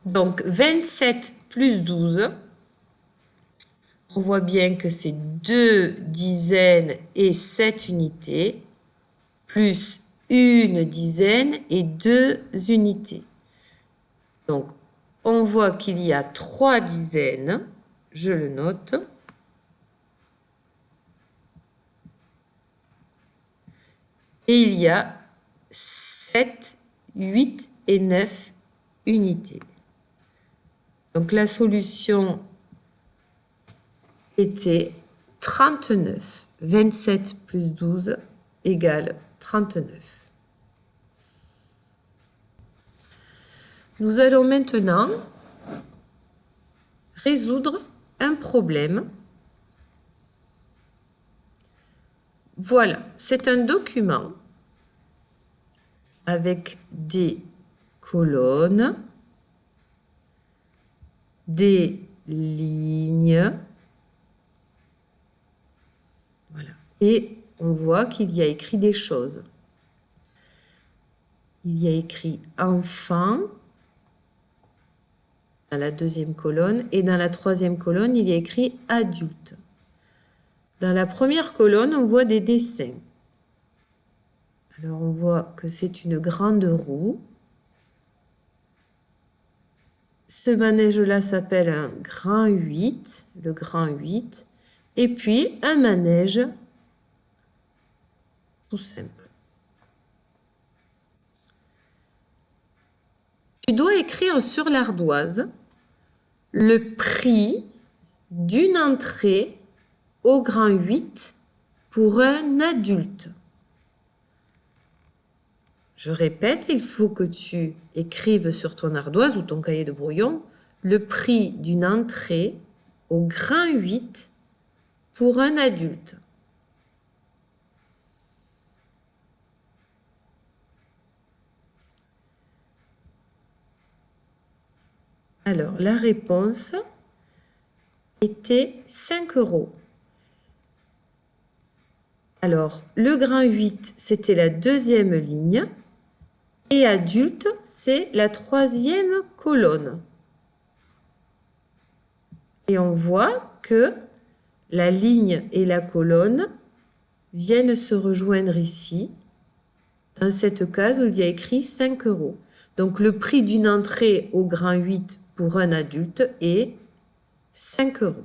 Donc, 27 plus 12, on voit bien que c'est 2 dizaines et 7 unités, plus 1 dizaine et 2 unités. Donc, on voit qu'il y a 3 dizaines, je le note. Et il y a 7, 8 et 9 unités. Donc la solution était 39. 27 plus 12 égale 39. Nous allons maintenant résoudre un problème. Voilà, c'est un document avec des colonnes, des lignes. Voilà. Et on voit qu'il y a écrit des choses. Il y a écrit enfant dans la deuxième colonne et dans la troisième colonne, il y a écrit adulte. Dans la première colonne, on voit des dessins. Alors, on voit que c'est une grande roue. Ce manège-là s'appelle un grand 8, le grand 8. Et puis, un manège tout simple. Tu dois écrire sur l'ardoise le prix d'une entrée au grand 8 pour un adulte. Je répète, il faut que tu écrives sur ton ardoise ou ton cahier de brouillon le prix d'une entrée au grand 8 pour un adulte. Alors, la réponse était 5 €. Alors, le grand 8, c'était la deuxième ligne. Et adulte, c'est la troisième colonne. Et on voit que la ligne et la colonne viennent se rejoindre ici, dans cette case où il y a écrit 5 €. Donc, le prix d'une entrée au grand 8 pour un adulte est 5 €.